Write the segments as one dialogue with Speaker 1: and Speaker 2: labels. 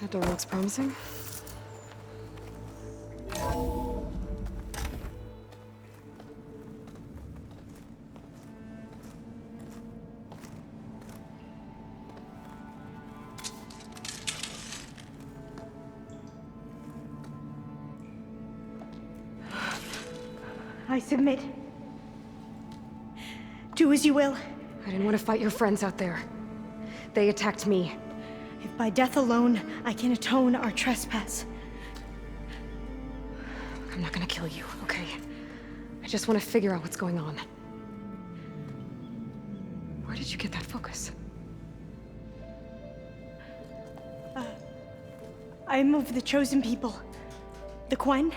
Speaker 1: That door looks promising.
Speaker 2: I submit. Do as you will.
Speaker 1: I didn't want to fight your friends out there. They attacked me.
Speaker 2: If by death alone I can atone our trespass.
Speaker 1: I'm not gonna kill you, okay? I just want to figure out what's going on. Where did you get that focus?
Speaker 2: I am of the chosen people. The Quen.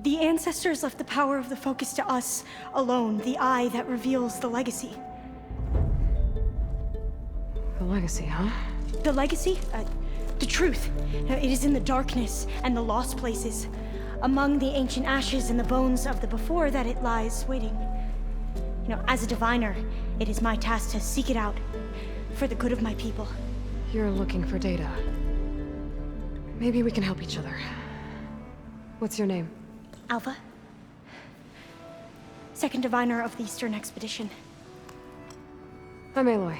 Speaker 2: The ancestors left the power of the focus to us alone, the eye that reveals the legacy.
Speaker 1: The legacy, huh?
Speaker 2: The legacy? The truth. It is in the darkness and the lost places. Among the ancient ashes and the bones of the before that it lies waiting. As a diviner, it is my task to seek it out for the good of my people.
Speaker 1: You're looking for data. Maybe we can help each other. What's your name?
Speaker 2: Alpha. Second diviner of the Eastern Expedition.
Speaker 1: I'm Aloy.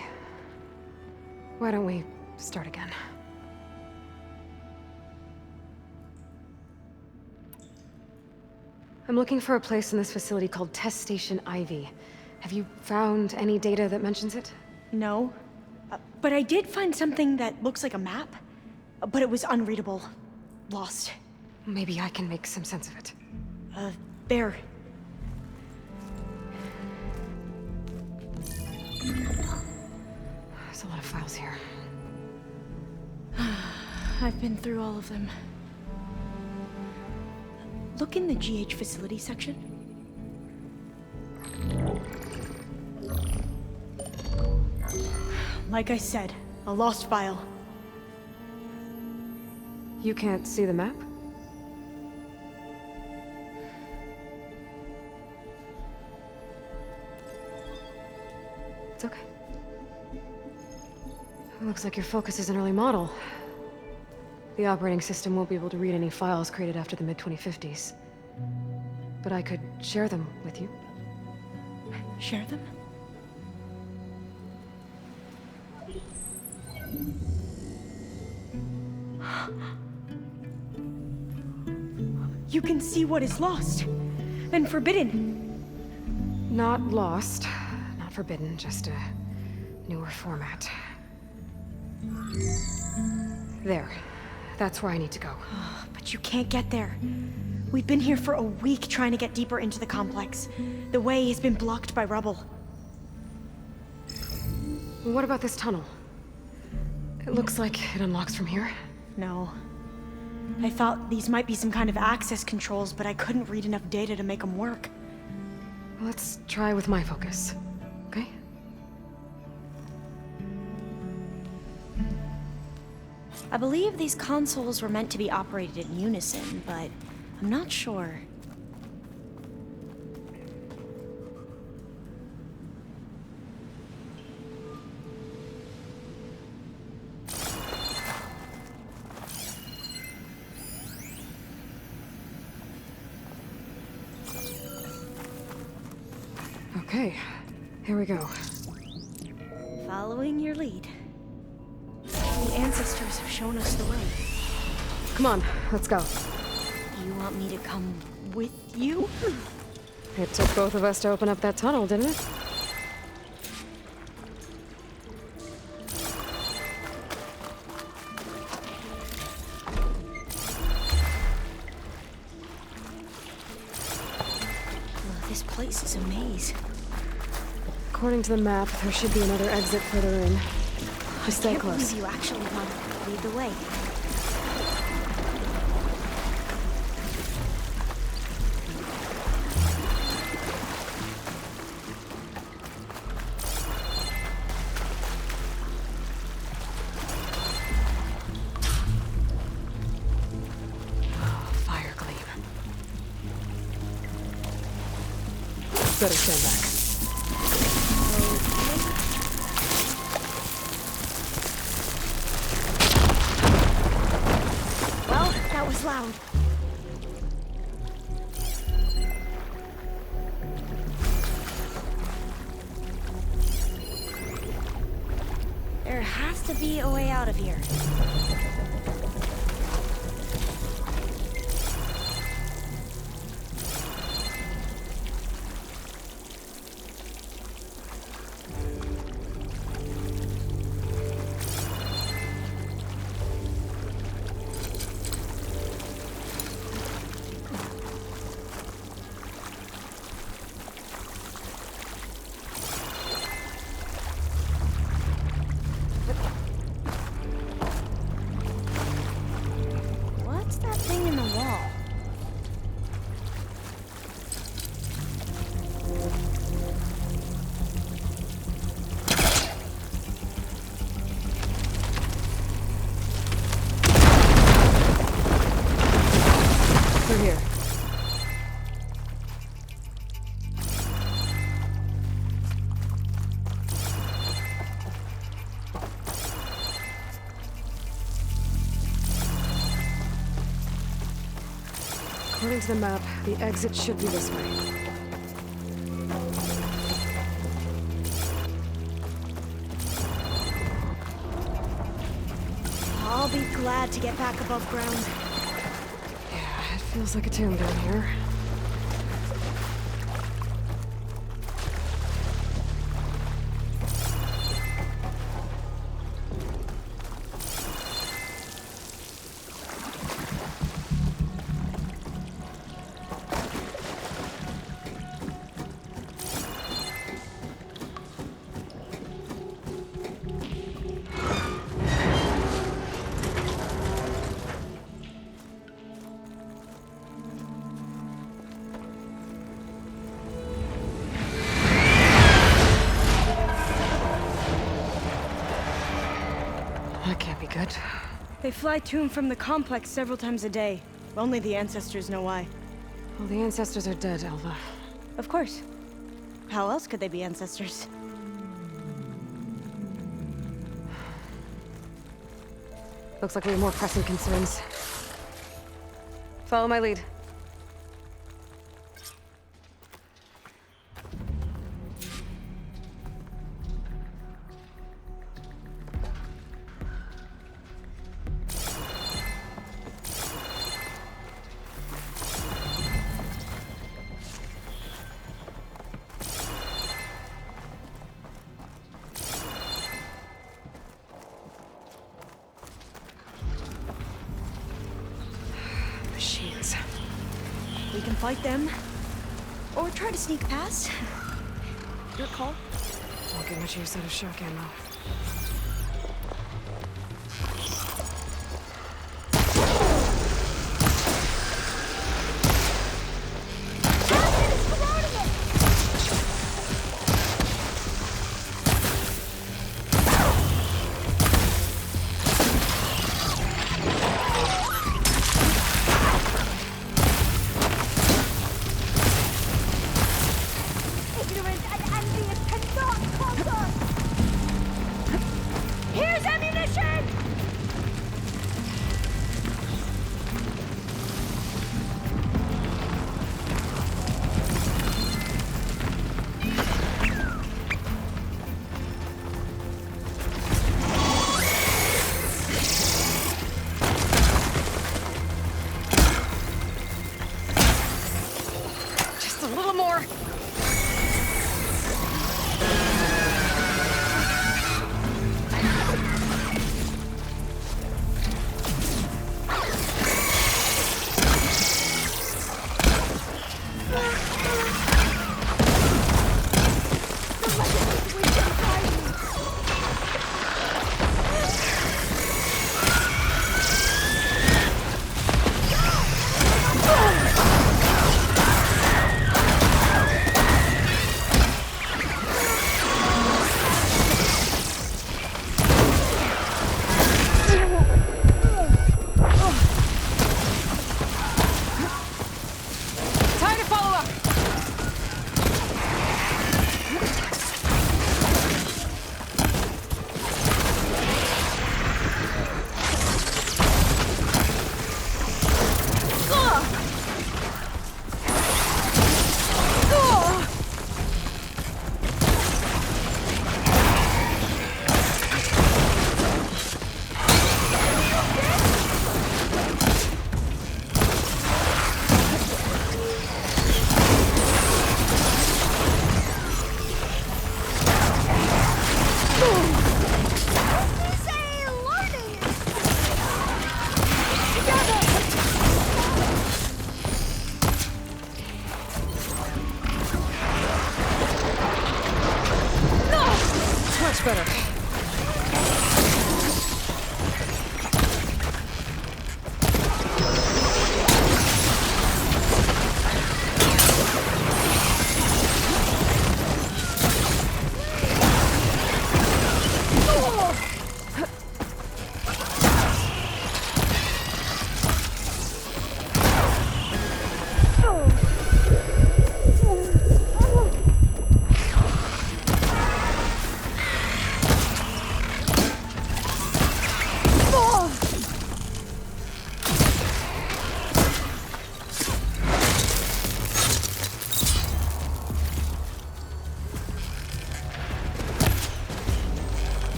Speaker 1: Why don't we start again? I'm looking for a place in this facility called Test Station Ivy. Have you found any data that mentions it?
Speaker 2: No. But I did find something that looks like a map. But it was unreadable. Lost.
Speaker 1: Maybe I can make some sense of it.
Speaker 2: There.
Speaker 1: There's a lot of files here.
Speaker 2: I've been through all of them. Look in the GH facility section. Like I said, a lost file.
Speaker 1: You can't see the map? It's okay. It looks like your focus is an early model. The operating system won't be able to read any files created after the mid-2050s. But I could share them with you.
Speaker 2: Share them? You can see what is lost and forbidden.
Speaker 1: Not lost, not forbidden, just a newer format. There. That's where I need to go.
Speaker 2: But you can't get there. We've been here for a week trying to get deeper into the complex. The way has been blocked by rubble.
Speaker 1: What about this tunnel? It looks like it unlocks from here.
Speaker 2: No. I thought these might be some kind of access controls, but I couldn't read enough data to make them work.
Speaker 1: Let's try with my focus, okay?
Speaker 2: I believe these consoles were meant to be operated in unison, but I'm not sure.
Speaker 1: Okay, here we go.
Speaker 2: Following your lead. The ancestors have shown us the way.
Speaker 1: Come on, let's go.
Speaker 2: You want me to come with you?
Speaker 1: It took both of us to open up that tunnel, didn't it?
Speaker 2: This place is a maze.
Speaker 1: According to the map, there should be another exit further in. Just stay
Speaker 2: I can't
Speaker 1: close.
Speaker 2: believe you actually want to lead the way.
Speaker 1: Fire gleam. Better stand back.
Speaker 2: cloud. There has to be a way out of here. What's that thing in the wall?
Speaker 1: Through here. According to the map, the exit should be this way.
Speaker 2: I'll be glad to get back above ground.
Speaker 1: Yeah, it feels like a tomb down here. That can't be good.
Speaker 2: They fly to and from the complex several times a day. Only the ancestors know why.
Speaker 1: Well, the ancestors are dead, Alva.
Speaker 2: Of course. How else could they be ancestors?
Speaker 1: Looks like we have more pressing concerns. Follow my lead. Machines.
Speaker 2: We can fight them. Or try to sneak past. Your call.
Speaker 1: Won't get much use out of shock ammo.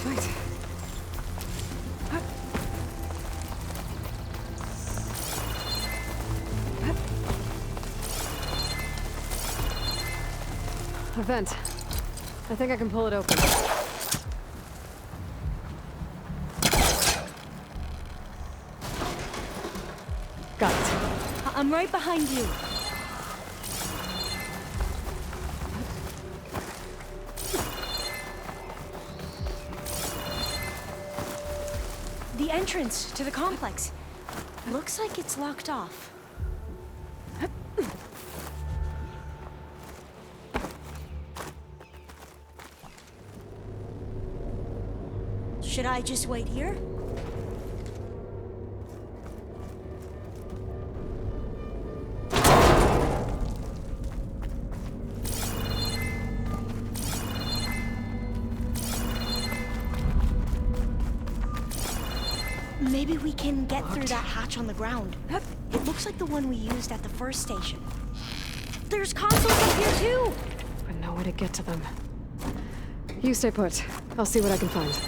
Speaker 1: Nice fight. A vent. I think I can pull it open. Got it.
Speaker 2: I'm right behind you. The entrance to the complex. Looks like it's locked off. Should I just wait here? Maybe we can get through that hatch on the ground. It looks like the one we used at the first station. There's consoles up here too!
Speaker 1: But no way to get to them. You stay put. I'll see what I can find.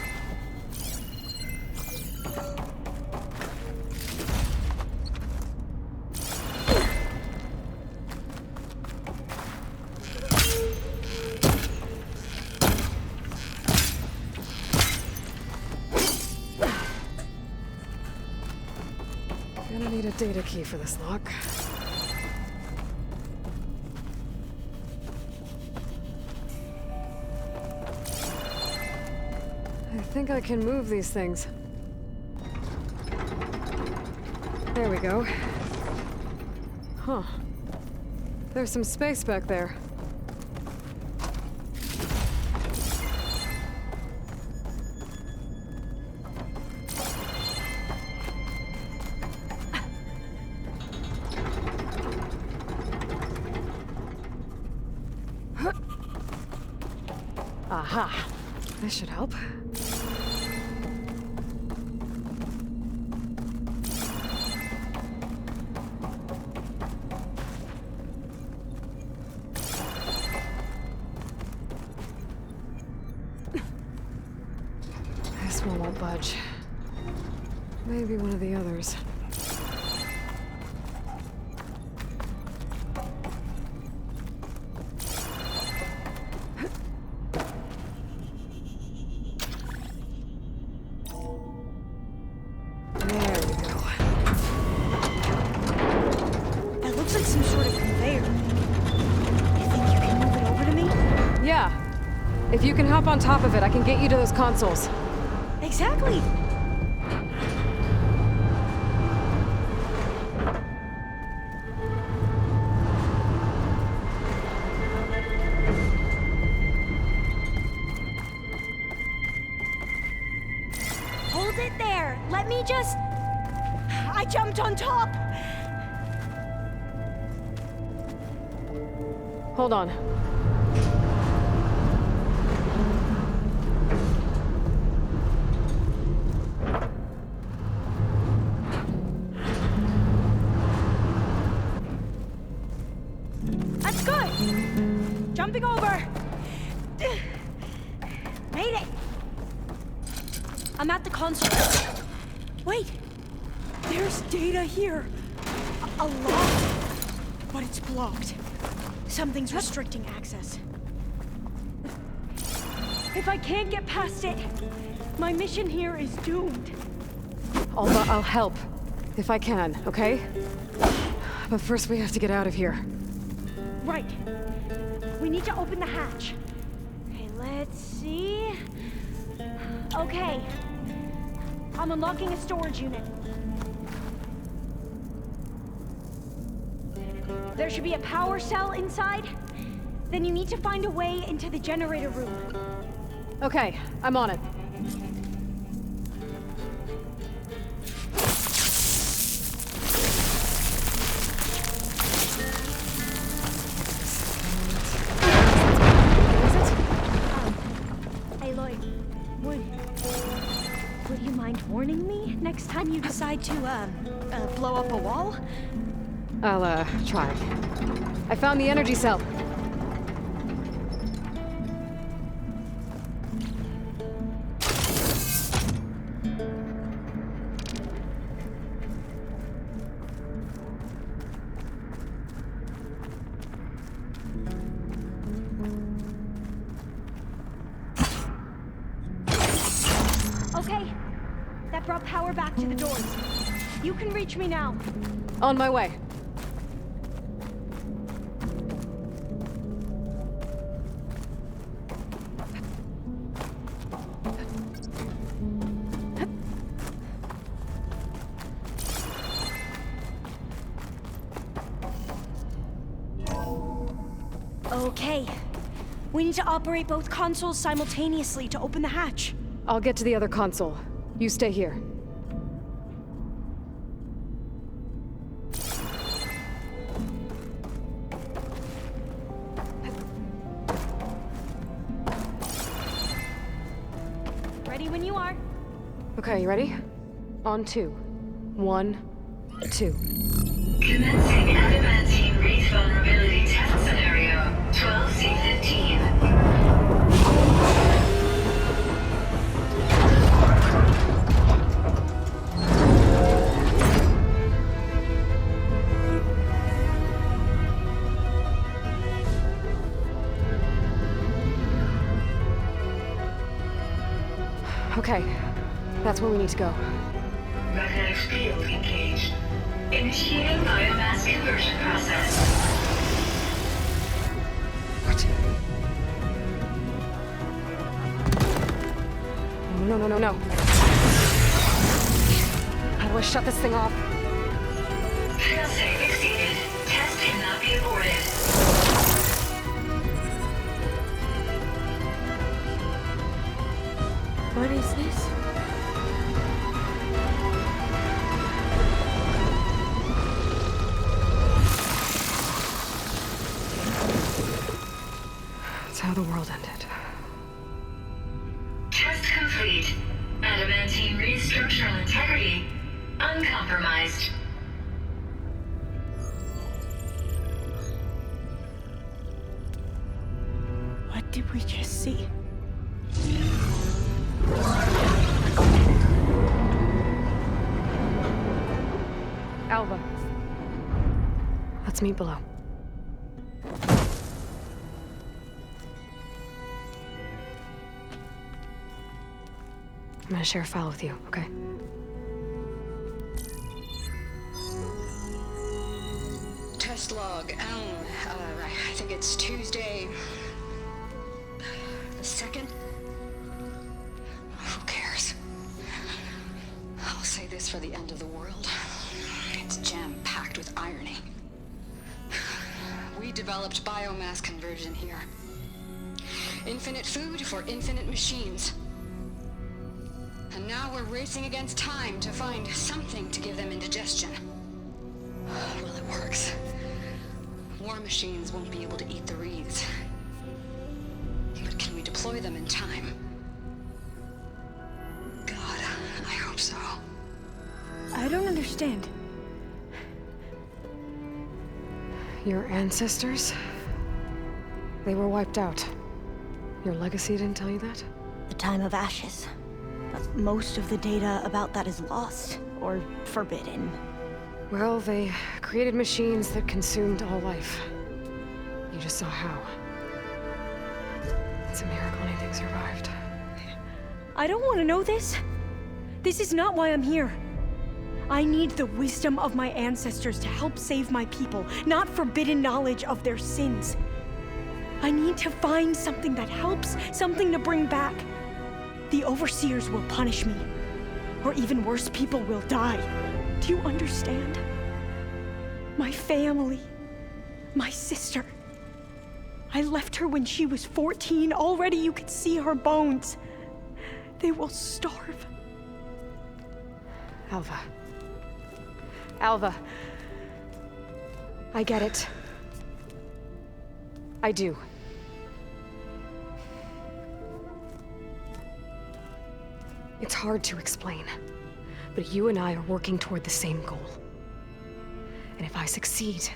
Speaker 1: Gonna need a data key for this lock. I think I can move these things. There we go. Huh. There's some space back there. Aha! This should help. This one won't budge. Maybe one of the others. If you can hop on top of it, I can get you to those consoles.
Speaker 2: Exactly! Hold it there! Let me just... I jumped on top!
Speaker 1: Hold on.
Speaker 2: That's good! Jumping over! Made it! I'm at the console. Wait! There's data here! A lot! But it's blocked. Something's restricting access. If I can't get past it, my mission here is doomed.
Speaker 1: I'll help. If I can, okay? But first we have to get out of here.
Speaker 2: Right. We need to open the hatch. Okay, let's see. Okay. I'm unlocking a storage unit. There should be a power cell inside. Then you need to find a way into the generator room.
Speaker 1: Okay, I'm on it.
Speaker 2: Aloy, would you mind warning me next time you decide to, blow up a wall?
Speaker 1: I'll, try. I found the energy cell.
Speaker 2: Okay. That brought power back to the doors. You can reach me now.
Speaker 1: On my way.
Speaker 2: Okay. We need to operate both consoles simultaneously to open the hatch.
Speaker 1: I'll get to the other console. You stay here.
Speaker 2: Ready when you are.
Speaker 1: Okay, you ready? On 2. 1, 2.
Speaker 3: Commencing adamantine wreath vulnerability test scenario 12C15.
Speaker 1: Okay, that's where we need to go.
Speaker 3: Magnetic field engaged. Initiating biomass conversion process.
Speaker 1: What? No. How do I shut this thing off?
Speaker 3: Failsafe exceeded. Test cannot be aborted.
Speaker 2: What is this?
Speaker 1: That's how the world ended.
Speaker 3: Test complete. Adamantine wreath structural integrity uncompromised.
Speaker 2: What did we just see?
Speaker 1: Alva. Let's meet below. I'm gonna share a file with you, okay?
Speaker 4: Test log. I think it's Tuesday the 2nd. Who cares? I'll say this for the end of the world. It's jam-packed with irony. We developed biomass conversion here. Infinite food for infinite machines. And now we're racing against time to find something to give them indigestion. Well, it works. War machines won't be able to eat the wreaths. But can we deploy them in time? God, I hope so.
Speaker 2: I don't understand.
Speaker 1: Your ancestors? They were wiped out. Your legacy didn't tell you that?
Speaker 2: The time of ashes. But most of the data about that is lost or forbidden.
Speaker 1: Well, they created machines that consumed all life. You just saw how. It's a miracle anything survived.
Speaker 2: I don't want to know this. This is not why I'm here. I need the wisdom of my ancestors to help save my people, not forbidden knowledge of their sins. I need to find something that helps, something to bring back. The overseers will punish me. Or even worse, people will die. Do you understand? My family. My sister. I left her when she was 14. Already you could see her bones. They will starve.
Speaker 1: Alva. Alva. I get it. I do. It's hard to explain, but you and I are working toward the same goal. And if I succeed,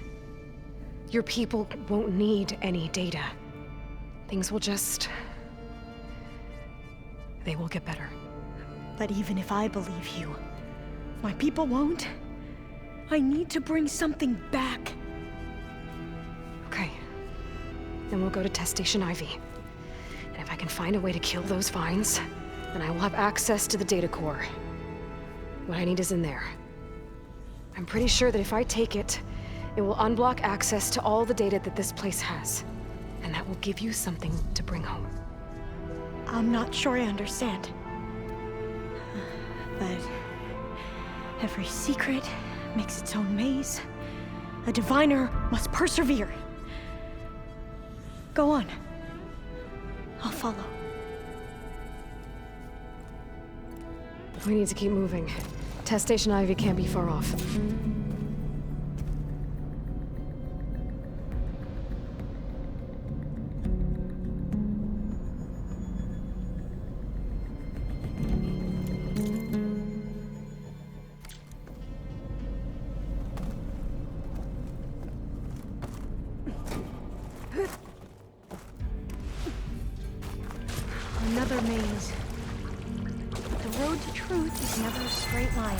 Speaker 1: your people won't need any data. Things will just... they will get better.
Speaker 2: But even if I believe you, my people won't. I need to bring something back.
Speaker 1: Okay. Then we'll go to Test Station Ivy. And if I can find a way to kill those vines, then I will have access to the data core. What I need is in there. I'm pretty sure that if I take it, it will unblock access to all the data that this place has. And that will give you something to bring home.
Speaker 2: I'm not sure I understand. But every secret makes its own maze. A diviner must persevere. Go on. I'll follow.
Speaker 1: We need to keep moving. Test Station Ivy can't be far off.
Speaker 2: Another maze. The road to truth is never a straight line.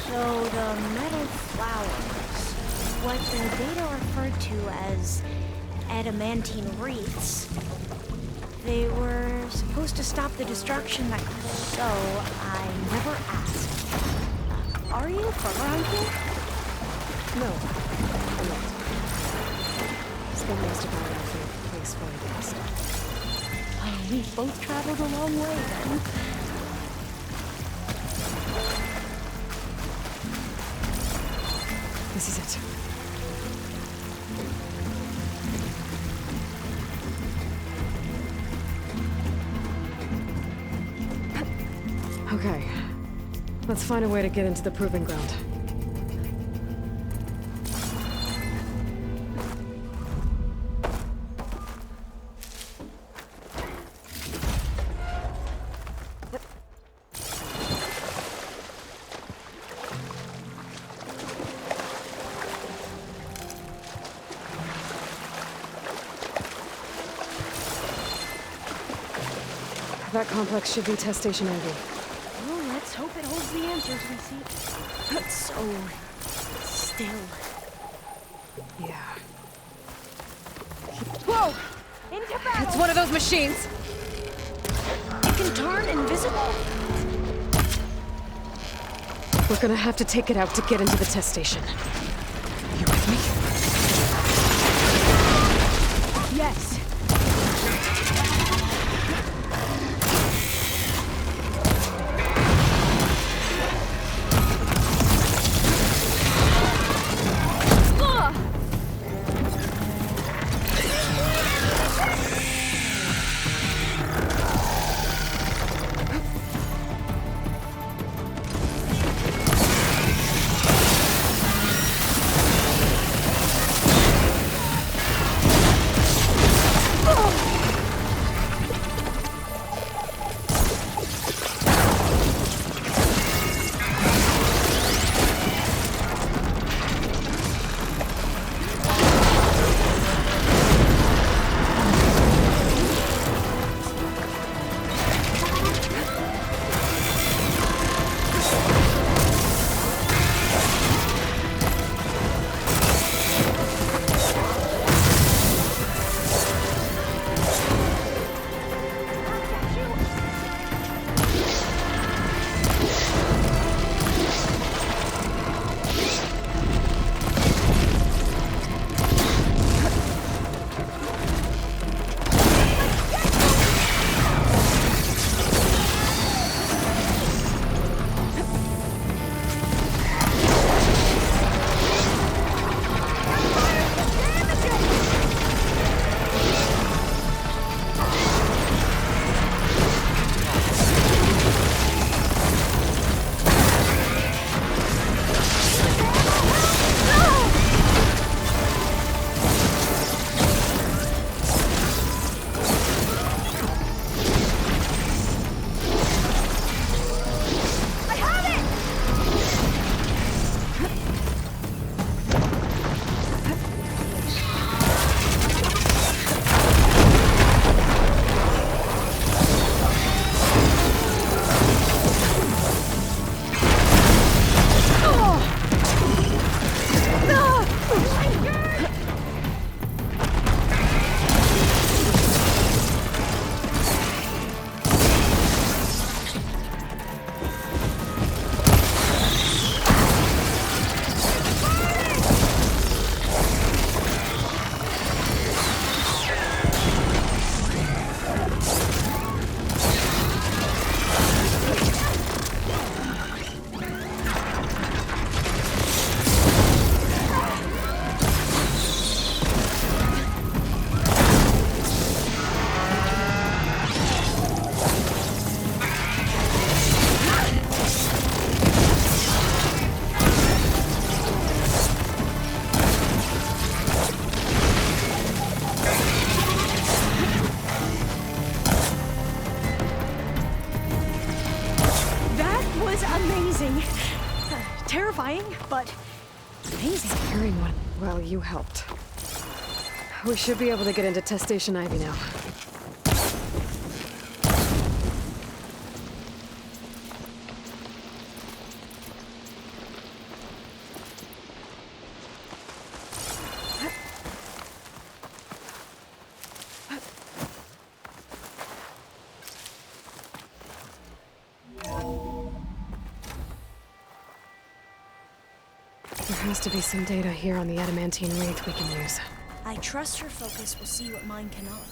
Speaker 2: So the metal flowers, what the data referred to as adamantine wreaths, they were supposed to stop the destruction that could. So I never asked. Are you from around here?
Speaker 1: No, I'm not. Spent most of my life in a place fully lost.
Speaker 2: Oh, we've both traveled a long way then.
Speaker 1: This is it. Okay. Let's find a way to get into the proving ground. That complex should be Test Station Ivy.
Speaker 2: Well, let's hope it holds the answers we seek. It's so still.
Speaker 1: Yeah.
Speaker 2: Whoa! Into battle!
Speaker 1: It's one of those machines!
Speaker 2: It can turn invisible?
Speaker 1: We're gonna have to take it out to get into the test station. You with me?
Speaker 2: Yes. was amazing. Terrifying, but amazing.
Speaker 1: Hearing one. Well, you helped. We should be able to get into Test Station Ivy now. There has to be some data here on the adamantine wraith we can use.
Speaker 2: I trust her focus will see what mine cannot.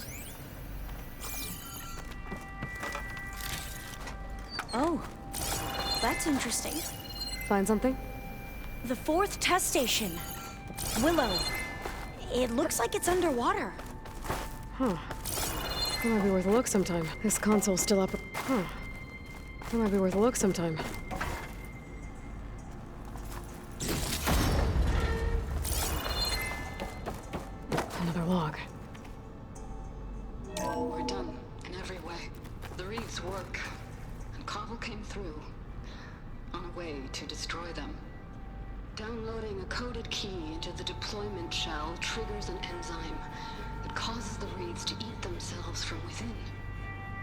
Speaker 2: Oh, that's interesting.
Speaker 1: Find something?
Speaker 2: The 4th test station. Willow. It looks like it's underwater.
Speaker 1: Huh. That might be worth a look sometime. This console's still up. Huh. That might be worth a look sometime. Another log.
Speaker 4: We're done in every way. The reeds work, and Cobble came through on a way to destroy them. Downloading a coded key into the deployment shell triggers an enzyme that causes the reeds to eat themselves from within.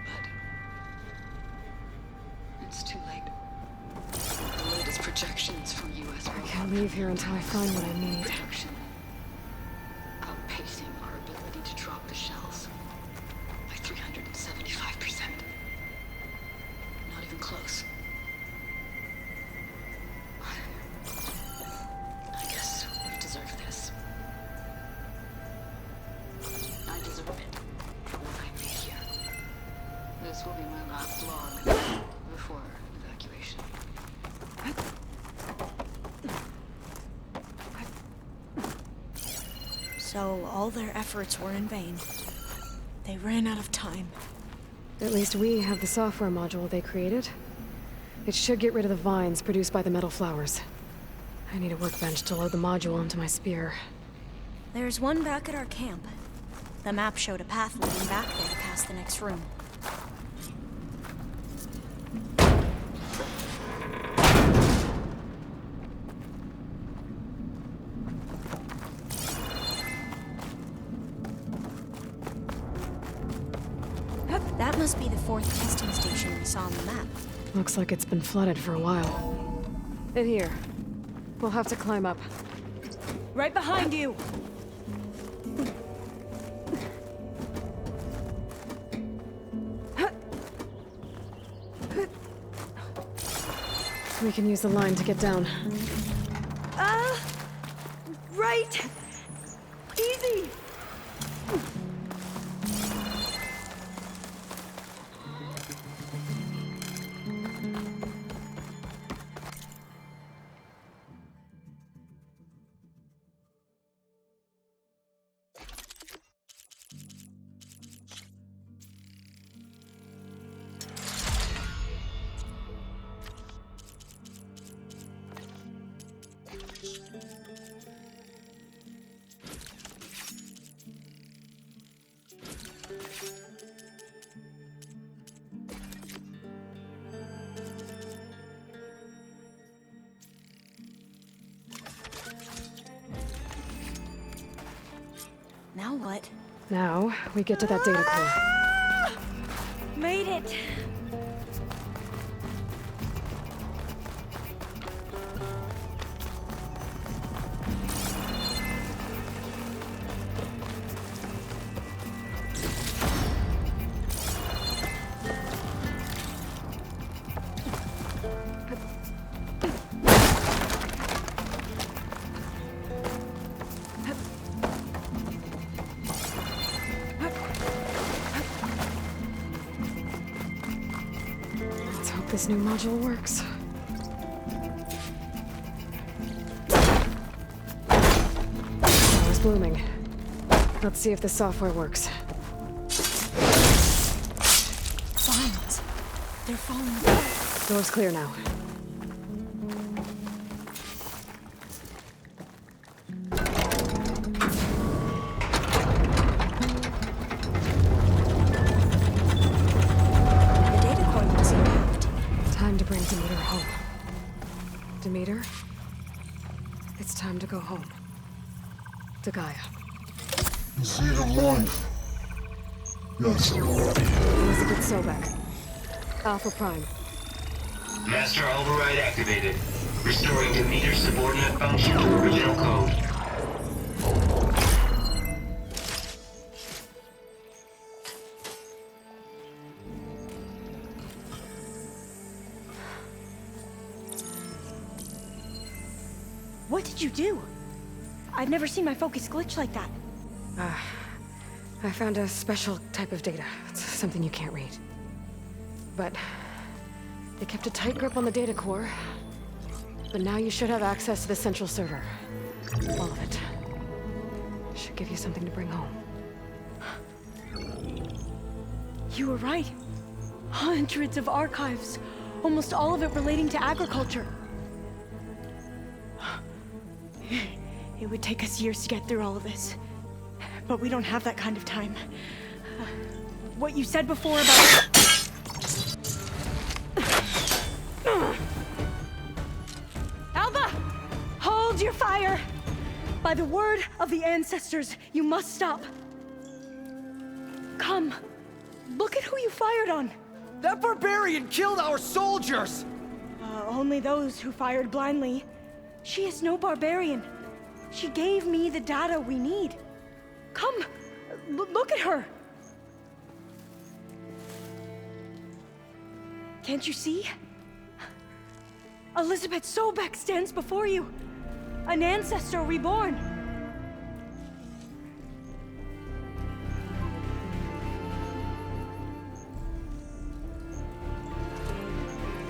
Speaker 4: But it's too late. The latest projections from U.S.
Speaker 1: I can't leave here until I find what I need.
Speaker 4: production outpacing our ability to drop the shells by 375%. Not even close. I guess we deserve this. I deserve it for what I made here. This will be my last log before evacuation.
Speaker 2: So all their efforts were in vain. They ran out of time.
Speaker 1: At least we have the software module they created. It should get rid of the vines produced by the metal flowers. I need a workbench to load the module into my spear.
Speaker 2: There's one back at our camp. The map showed a path leading back there past the next room. That must be the 4th testing station we saw on the map.
Speaker 1: Looks like it's been flooded for a while. In here. We'll have to climb up.
Speaker 2: Right behind you!
Speaker 1: We can use the line to get down.
Speaker 2: Right! Easy! Now what?
Speaker 1: Now, we get to that data core.
Speaker 2: Made it!
Speaker 1: Let's hope this new module works. Flowers blooming. Let's see if the software works.
Speaker 2: Vines. They're falling apart.
Speaker 1: Door's clear now. time to bring Demeter home. Demeter, it's time to go home. To Gaia.
Speaker 5: Is he alive? Yes.
Speaker 1: Elizabeth Sobek. Alpha Prime.
Speaker 6: Master override activated. Restoring Demeter's subordinate function to original code.
Speaker 2: What did you do? I've never seen my focus glitch like that.
Speaker 1: I found a special type of data. It's something you can't read. But they kept a tight grip on the data core. But now you should have access to the central server. All of it. Should give you something to bring home.
Speaker 2: You were right. Hundreds of archives. Almost all of it relating to agriculture. It would take us years to get through all of this. But we don't have that kind of time. What you said before about... Alba! Hold your fire! By the word of the ancestors, you must stop. Come. Look at who you fired on.
Speaker 7: That barbarian killed our soldiers!
Speaker 2: Only those who fired blindly. She is no barbarian. She gave me the data we need. Come, look at her. Can't you see? Elizabeth Sobek stands before you. An ancestor reborn.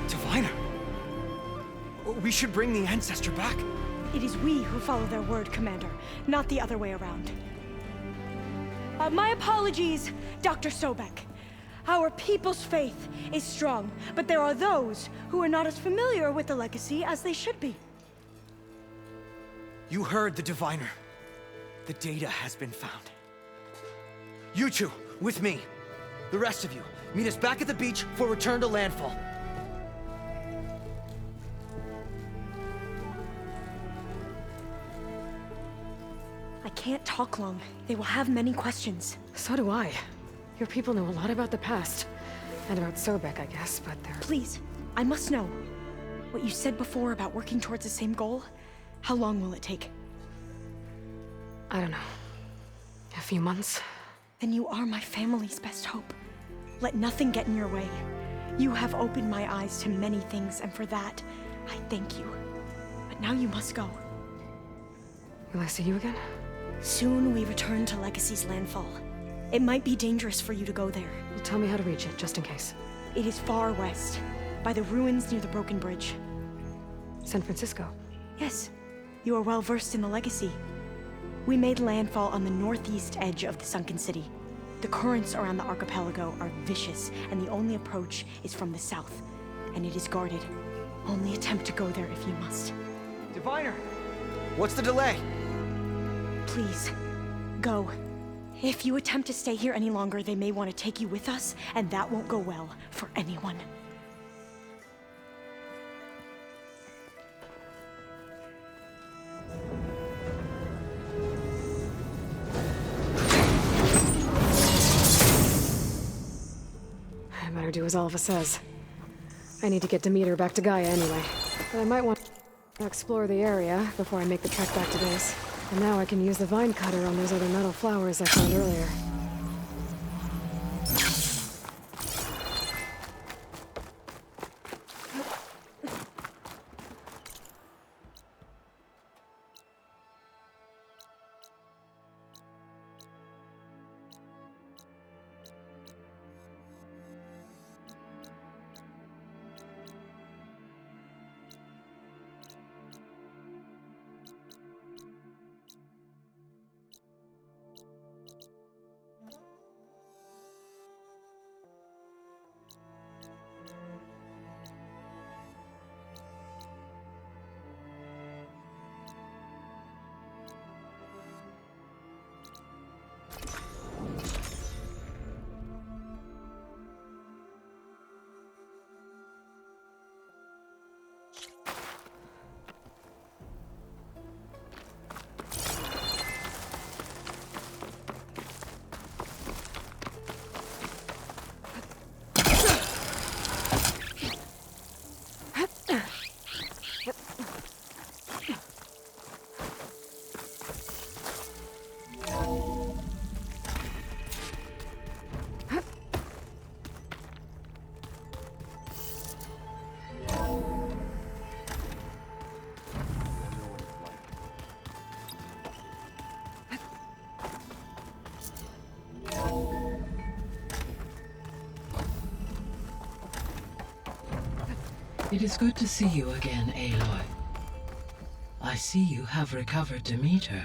Speaker 7: Diviner! We should bring the ancestor back.
Speaker 2: It is we who follow their word, Commander, not the other way around. My apologies, Dr. Sobek. Our people's faith is strong, but there are those who are not as familiar with the legacy as they should be.
Speaker 7: You heard the diviner. The data has been found. You two, with me. The rest of you, meet us back at the beach for return to landfall.
Speaker 2: I can't talk long. They will have many questions.
Speaker 1: So do I. Your people know a lot about the past. And about Sobek, I guess, but they're...
Speaker 2: Please, I must know. What you said before about working towards the same goal, how long will it take?
Speaker 1: I don't know. A few months?
Speaker 2: Then you are my family's best hope. Let nothing get in your way. You have opened my eyes to many things, and for that, I thank you. But now you must go.
Speaker 1: Will I see you again?
Speaker 2: Soon we return to Legacy's landfall. It might be dangerous for you to go there.
Speaker 1: Well, tell me how to reach it, just in case.
Speaker 2: It is far west, by the ruins near the broken bridge.
Speaker 1: San Francisco?
Speaker 2: Yes, you are well versed in the Legacy. We made landfall on the northeast edge of the sunken city. The currents around the archipelago are vicious, and the only approach is from the south, and it is guarded. Only attempt to go there if you must.
Speaker 7: Diviner! What's the delay?
Speaker 2: Please, go. If you attempt to stay here any longer, they may want to take you with us, and that won't go well for anyone.
Speaker 1: I better do as Alva says. I need to get Demeter back to Gaia anyway. But I might want to explore the area before I make the trek back to base. And now I can use the vine cutter on those other metal flowers I found earlier.
Speaker 8: It is good to see you again, Aloy. I see you have recovered Demeter.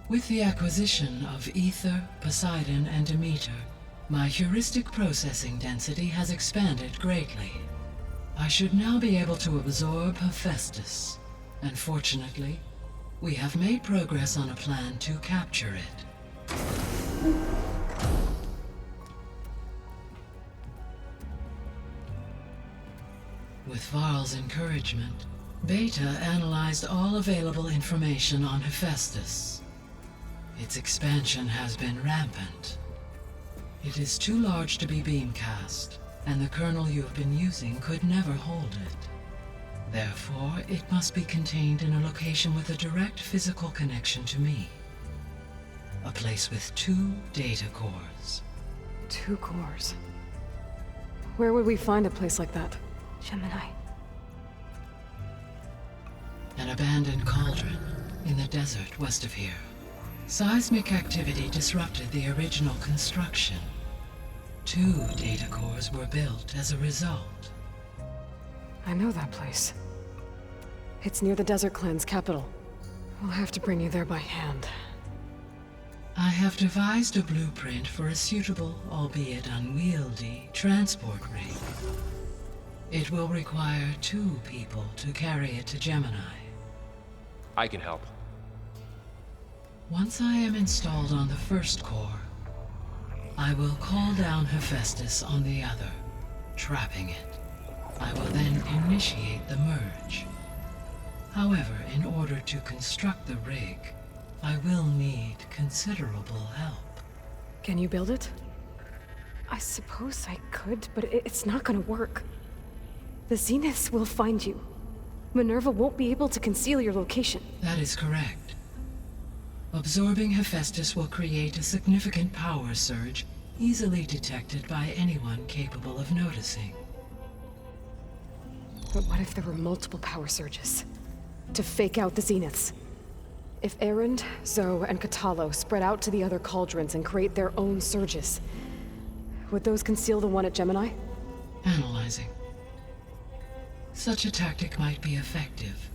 Speaker 8: With the acquisition of Ether, Poseidon, and Demeter, my heuristic processing density has expanded greatly. I should now be able to absorb Hephaestus, and fortunately, we have made progress on a plan to capture it. With Varl's encouragement, Beta analyzed all available information on Hephaestus. Its expansion has been rampant. It is too large to be beamcast, and the kernel you have been using could never hold it. Therefore, it must be contained in a location with a direct physical connection to me. A place with 2 data cores.
Speaker 1: 2 cores? Where would we find a place like that?
Speaker 2: Gemini.
Speaker 8: An abandoned cauldron in the desert west of here. Seismic activity disrupted the original construction. 2 data cores were built as a result.
Speaker 1: I know that place. It's near the Desert Clan's capital. We'll have to bring you there by hand.
Speaker 8: I have devised a blueprint for a suitable, albeit unwieldy, transport rig. It will require 2 people to carry it to Gemini.
Speaker 9: I can help.
Speaker 8: Once I am installed on the first core, I will call down Hephaestus on the other, trapping it. I will then initiate the merge. However, in order to construct the rig, I will need considerable help.
Speaker 1: Can you build it? I suppose I could, but it's not gonna work. The Zeniths will find you. Minerva won't be able to conceal your location.
Speaker 8: That is correct. Absorbing Hephaestus will create a significant power surge, easily detected by anyone capable of noticing.
Speaker 1: But what if there were multiple power surges? To fake out the Zeniths? If Erend, Zoe, and Katalo spread out to the other cauldrons and create their own surges, would those conceal the one at Gemini?
Speaker 8: Analyzing. Such a tactic might be effective.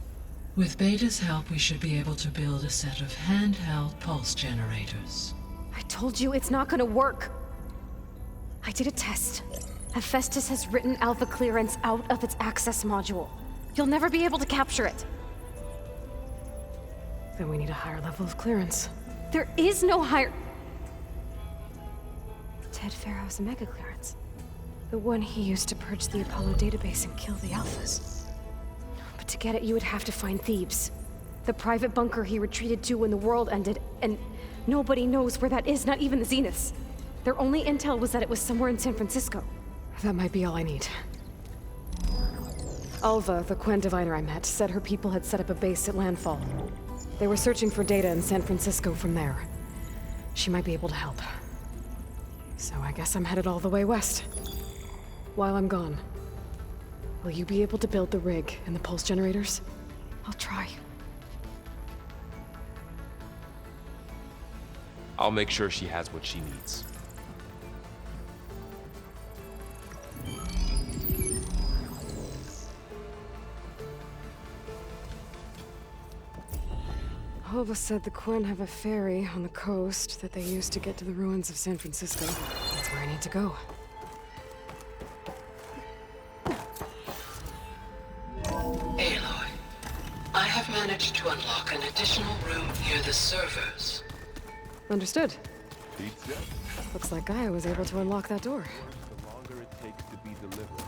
Speaker 8: With Beta's help, we should be able to build a set of handheld pulse generators.
Speaker 1: I told you it's not gonna work. I did a test. Hephaestus has written alpha clearance out of its access module. You'll never be able to capture it. Then we need a higher level of clearance. There is no higher... Ted Pharaoh's mega clearance. The one he used to purge the Apollo database and kill the alphas. But to get it, you would have to find Thebes. The private bunker he retreated to when the world ended, and nobody knows where that is, not even the Zeniths. Their only intel was that it was somewhere in San Francisco. That might be all I need. Alva, the Quen diviner I met, said her people had set up a base at landfall. They were searching for data in San Francisco from there. She might be able to help. So I guess I'm headed all the way west. While I'm gone, will you be able to build the rig and the pulse generators? I'll try.
Speaker 9: I'll make sure she has what she needs.
Speaker 1: Alva said the Quen have a ferry on the coast that they use to get to the ruins of San Francisco. That's where I need to go.
Speaker 8: Aloy, I have managed to unlock an additional room near the servers.
Speaker 1: Understood.
Speaker 9: Pizza?
Speaker 1: Looks like Gaia was able to unlock that door.
Speaker 9: The longer it takes to be delivered.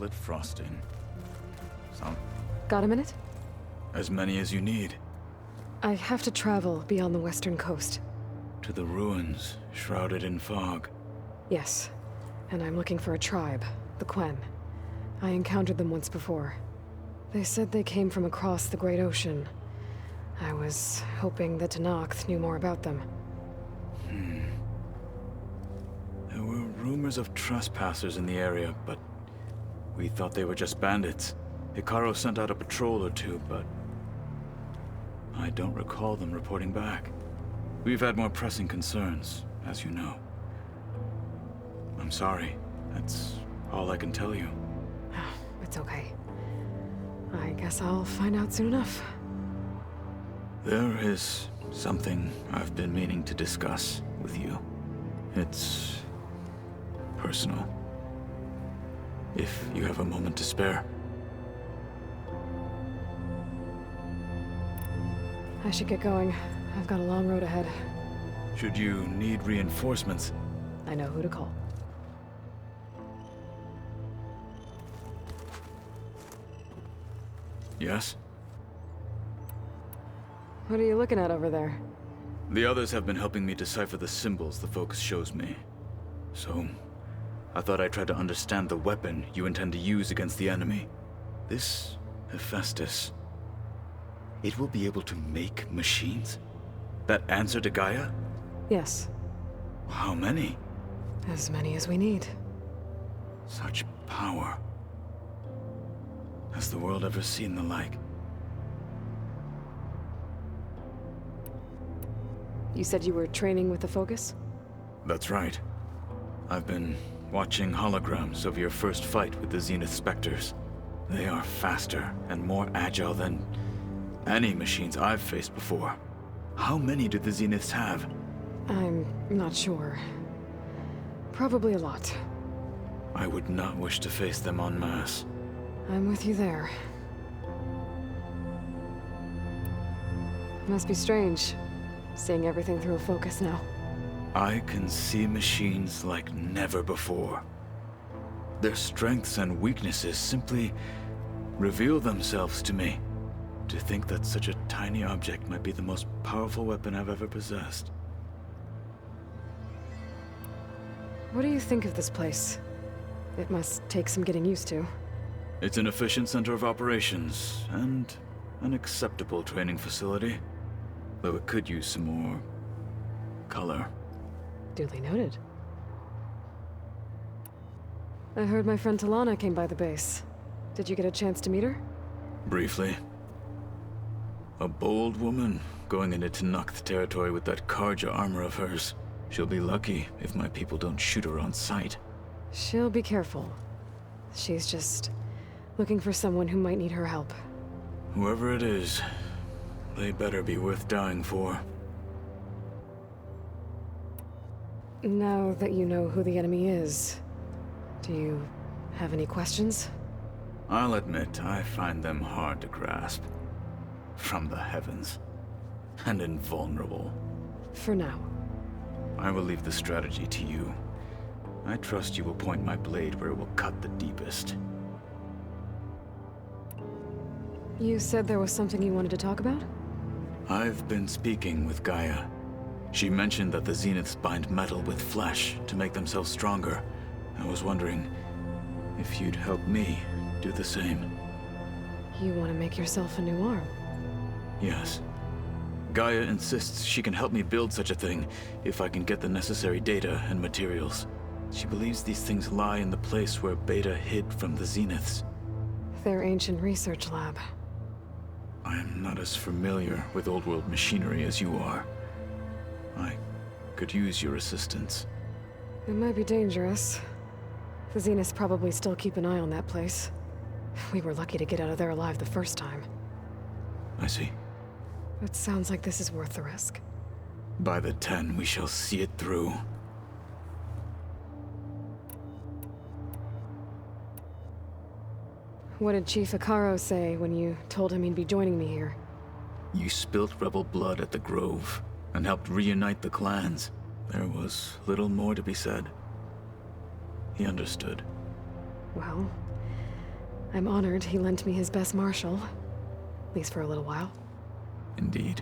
Speaker 10: chocolate frosting. Some.
Speaker 1: Got a minute?
Speaker 10: As many as you need.
Speaker 1: I have to travel beyond the western coast.
Speaker 10: To the ruins, shrouded in fog.
Speaker 1: Yes, and I'm looking for a tribe, the Quen. I encountered them once before. They said they came from across the Great Ocean. I was hoping that Tenakth knew more about them.
Speaker 10: There were rumors of trespassers in the area, but we thought they were just bandits. Hikaru sent out a patrol or two, but I don't recall them reporting back. We've had more pressing concerns, as you know. I'm sorry. That's all I can tell you.
Speaker 1: It's okay. I guess I'll find out soon enough.
Speaker 10: There is something I've been meaning to discuss with you. It's personal. If you have a moment to spare.
Speaker 1: I should get going. I've got a long road ahead.
Speaker 10: Should you need reinforcements,
Speaker 1: I know who to call.
Speaker 10: yes?
Speaker 1: What are you looking at over there?
Speaker 10: The others have been helping me decipher the symbols the focus shows me. So, I thought I'd try to understand the weapon you intend to use against the enemy. This Hephaestus. It will be able to make machines? That answer to Gaia?
Speaker 1: Yes,
Speaker 10: How many?
Speaker 1: as many as we need.
Speaker 10: Such power. Has the world ever seen the like?
Speaker 1: You said you were training with the Focus?
Speaker 10: That's right. I've been watching holograms of your first fight with the Zenith Spectres. They are faster and more agile than any machines I've faced before. How many do the Zeniths have?
Speaker 1: I'm not sure. Probably a lot.
Speaker 10: I would not wish to face them en masse.
Speaker 1: I'm with you there. Must be strange, seeing everything through a Focus now.
Speaker 10: I can see machines like never before. Their strengths and weaknesses simply reveal themselves to me. To think that such a tiny object might be the most powerful weapon I've ever possessed.
Speaker 1: What do you think of this place? It must take some getting used to.
Speaker 10: It's an efficient center of operations, and an acceptable training facility. Though it could use some more color.
Speaker 1: Duly noted. I heard my friend Talana came by the base. Did you get a chance to meet her?
Speaker 10: Briefly. A bold woman going into Tenakth territory with that Karja armor of hers. She'll be lucky if my people don't shoot her on sight.
Speaker 1: She'll be careful. She's just looking for someone who might need her help.
Speaker 10: Whoever it is, they better be worth dying for.
Speaker 1: Now that you know who the enemy is, do you have any questions?
Speaker 10: I'll admit, I find them hard to grasp. From the heavens. And invulnerable.
Speaker 1: For now.
Speaker 10: I will leave the strategy to you. I trust you will point my blade where it will cut the deepest.
Speaker 1: You said there was something you wanted to talk about?
Speaker 10: I've been speaking with Gaia. She mentioned that the Zeniths bind metal with flesh to make themselves stronger. I was wondering if you'd help me do the same.
Speaker 1: You want to make yourself a new arm?
Speaker 10: Yes. Gaia insists she can help me build such a thing if I can get the necessary data and materials. She believes these things lie in the place where Beta hid from the Zeniths.
Speaker 1: Their ancient research lab.
Speaker 10: I am not as familiar with old-world machinery as you are. I could use your assistance.
Speaker 1: It might be dangerous. The Zeniths probably still keep an eye on that place. We were lucky to get out of there alive the first time.
Speaker 10: I see.
Speaker 1: It sounds like this is worth the risk.
Speaker 10: By the 10, we shall see it through.
Speaker 1: What did Chief Hikaru say when you told him he'd be joining me here?
Speaker 10: You spilt rebel blood at the Grove, and helped reunite the clans. There was little more to be said. He understood.
Speaker 1: Well, I'm honored he lent me his best marshal. At least for a little while.
Speaker 10: Indeed.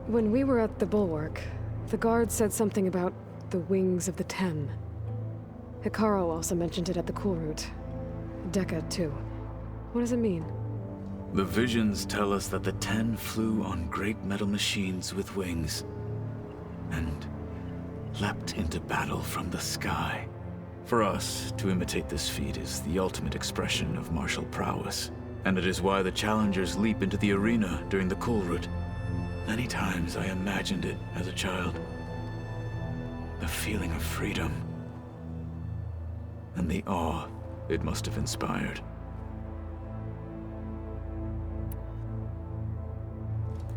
Speaker 1: When we were at the Bulwark, the guard said something about the Wings of the Ten. Hikaru also mentioned it at the Cool Route. Dekka, too. What does it mean?
Speaker 10: The visions tell us that the Ten flew on great metal machines with wings, and leapt into battle from the sky. For us, to imitate this feat is the ultimate expression of martial prowess, and it is why the challengers leap into the arena during the Cool Route. Many times I imagined it as a child. The feeling of freedom, and the awe it must have inspired.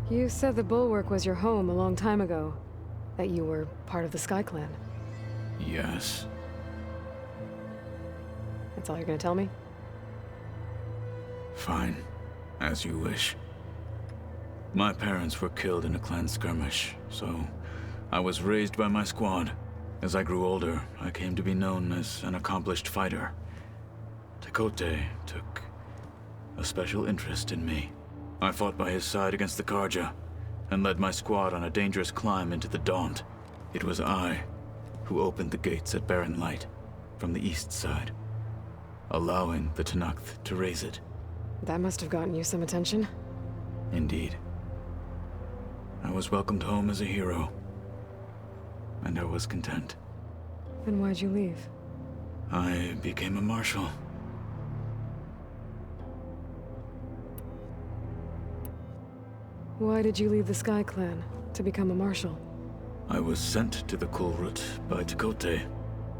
Speaker 1: You said the Bulwark was your home a long time ago. That you were part of the Sky Clan.
Speaker 10: Yes.
Speaker 1: That's all you're gonna tell me?
Speaker 10: Fine. As you wish. My parents were killed in a clan skirmish, so I was raised by my squad. As I grew older, I came to be known as an accomplished fighter. Tekote took a special interest in me. I fought by his side against the Karja, and led my squad on a dangerous climb into the Daunt. It was I who opened the gates at Barren Light from the east side, allowing the Tenakth to raise it.
Speaker 1: That must have gotten you some attention.
Speaker 10: Indeed. I was welcomed home as a hero, and I was content.
Speaker 1: Then why'd you leave?
Speaker 10: I became a marshal.
Speaker 1: Why did you leave the Sky Clan to become a marshal?
Speaker 10: I was sent to the Cool Route by Tekote.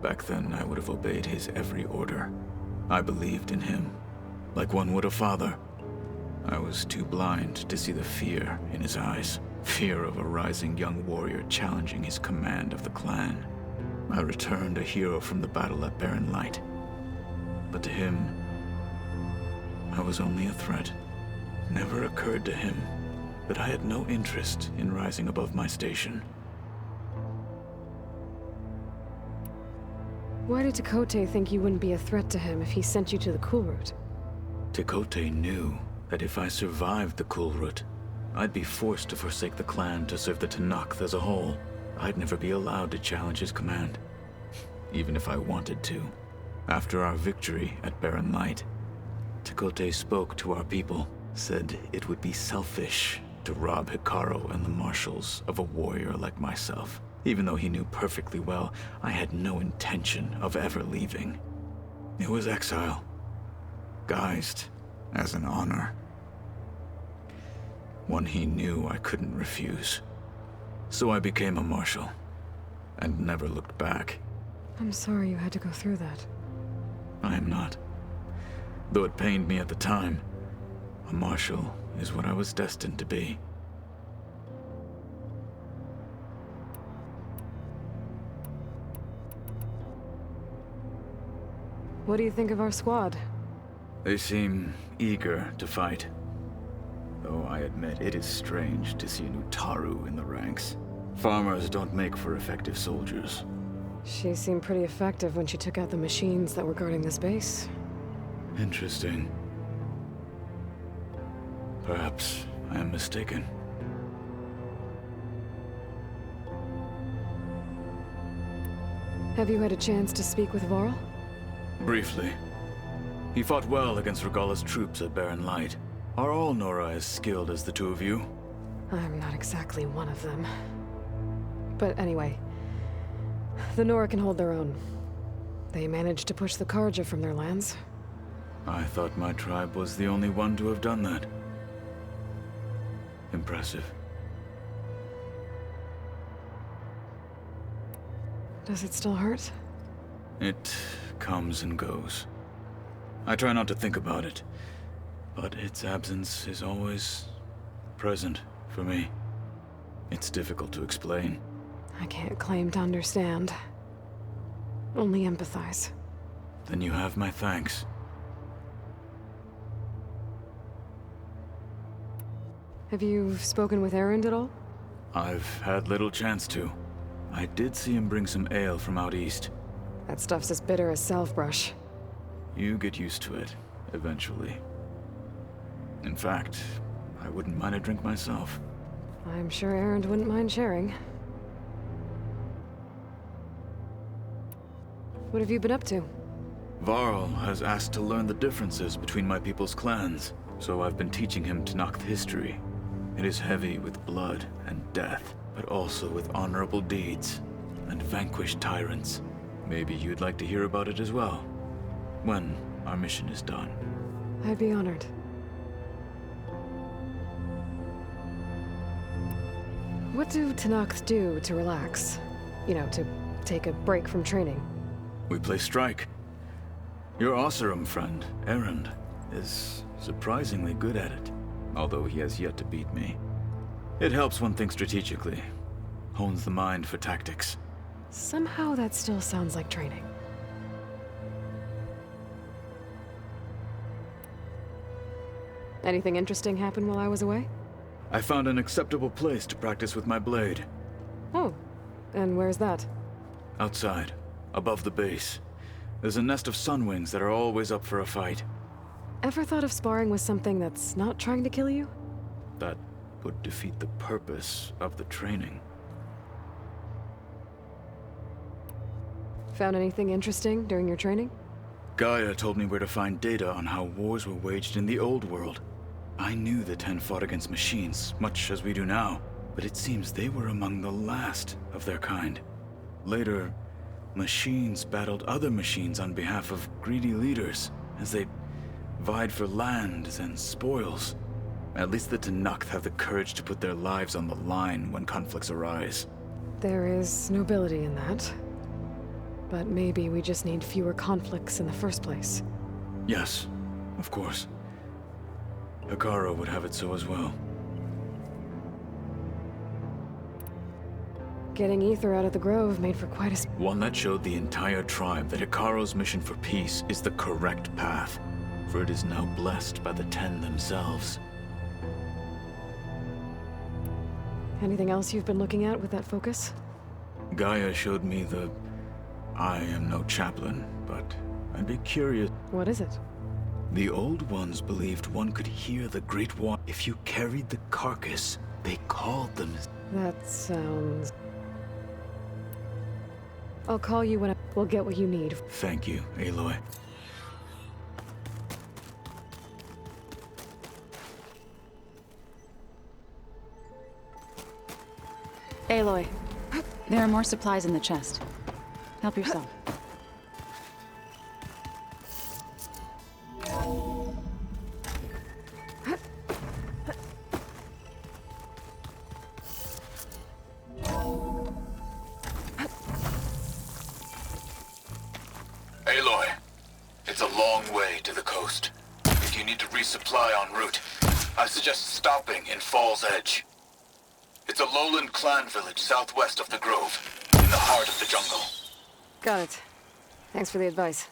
Speaker 10: Back then, I would have obeyed his every order. I believed in him, like one would a father. I was too blind to see the fear in his eyes. Fear of a rising young warrior challenging his command of the clan. I returned a hero from the battle at Barren Light. But to him, I was only a threat. Never occurred to him that I had no interest in rising above my station.
Speaker 1: Why did Tekote think you wouldn't be a threat to him if he sent you to the Cool Route?
Speaker 10: Tekote knew that if I survived the Cool Route, I'd be forced to forsake the clan to serve the Tenakth as a whole. I'd never be allowed to challenge his command, even if I wanted to. After our victory at Barren Light, Tekote spoke to our people, said it would be selfish to rob Hikaru and the marshals of a warrior like myself. Even though he knew perfectly well I had no intention of ever leaving. It was exile, guised as an honor. One he knew I couldn't refuse. So I became a marshal, and never looked back.
Speaker 1: I'm sorry you had to go through that.
Speaker 10: I am not. Though it pained me at the time, a marshal is what I was destined to be.
Speaker 1: What do you think of our squad?
Speaker 10: They seem eager to fight. Though I admit it is strange to see a new Taru in the ranks. Farmers don't make for effective soldiers.
Speaker 1: She seemed pretty effective when she took out the machines that were guarding this base.
Speaker 10: Interesting. Perhaps I am mistaken.
Speaker 1: Have you had a chance to speak with Varl?
Speaker 10: Briefly. He fought well against Regalla's troops at Barren Light. Are all Nora as skilled as the two of you?
Speaker 1: I'm not exactly one of them. But anyway, the Nora can hold their own. They managed to push the Karja from their lands.
Speaker 10: I thought my tribe was the only one to have done that. Impressive.
Speaker 1: Does it still hurt?
Speaker 10: It comes and goes. I try not to think about it, but its absence is always present for me. It's difficult to explain.
Speaker 1: I can't claim to understand. Only empathize.
Speaker 10: Then you have my thanks.
Speaker 1: Have you spoken with Erend at all?
Speaker 10: I've had little chance to. I did see him bring some ale from out east.
Speaker 1: That stuff's as bitter as salve-brush.
Speaker 10: You get used to it, eventually. In fact, I wouldn't mind a drink myself.
Speaker 1: I'm sure Erend wouldn't mind sharing. What have you been up to?
Speaker 10: Varl has asked to learn the differences between my people's clans, so I've been teaching him Tenakth history. It is heavy with blood and death, but also with honorable deeds and vanquished tyrants. Maybe you'd like to hear about it as well, when our mission is done.
Speaker 1: I'd be honored. What do Tenakth do to relax? You know, to take a break from training?
Speaker 10: We play strike. Your Oseram friend, Erend, is surprisingly good at it, although he has yet to beat me. It helps one think strategically, hones the mind for tactics.
Speaker 1: Somehow that still sounds like training. Anything interesting happen while I was away?
Speaker 10: I found an acceptable place to practice with my blade.
Speaker 1: Oh, and where's that?
Speaker 10: Outside, above the base. There's a nest of sunwings that are always up for a fight.
Speaker 1: Ever thought of sparring with something that's not trying to kill you?
Speaker 10: That would defeat the purpose of the training.
Speaker 1: Found anything interesting during your training?
Speaker 10: Gaia told me where to find data on how wars were waged in the old world. I knew the Ten fought against machines, much as we do now, but it seems they were among the last of their kind. Later, machines battled other machines on behalf of greedy leaders, as they vied for lands and spoils. At least the Tenakth have the courage to put their lives on the line when conflicts arise.
Speaker 1: There is nobility in that. But maybe we just need fewer conflicts in the first place.
Speaker 10: Yes, of course. Hekarro would have it so as well.
Speaker 1: Getting ether out of the grove made for quite a...
Speaker 10: One that showed the entire tribe that Hekarro's mission for peace is the correct path, for it is now blessed by the Ten themselves.
Speaker 1: Anything else you've been looking at with that focus?
Speaker 10: Gaia showed me the... I am no chaplain, but I'd be curious...
Speaker 1: What is it?
Speaker 10: The Old Ones believed one could hear the Great War if you carried the carcass. They called them...
Speaker 1: That sounds... I'll call you when we'll get what you need.
Speaker 10: Thank you, Aloy.
Speaker 11: Aloy, there are more supplies in the chest. Help yourself.
Speaker 10: Aloy, it's a long way to the coast. If you need to resupply en route, I suggest stopping in Fall's Edge. It's a lowland clan village southwest of the Grove, in the heart of the jungle.
Speaker 1: Got it. Thanks for the advice.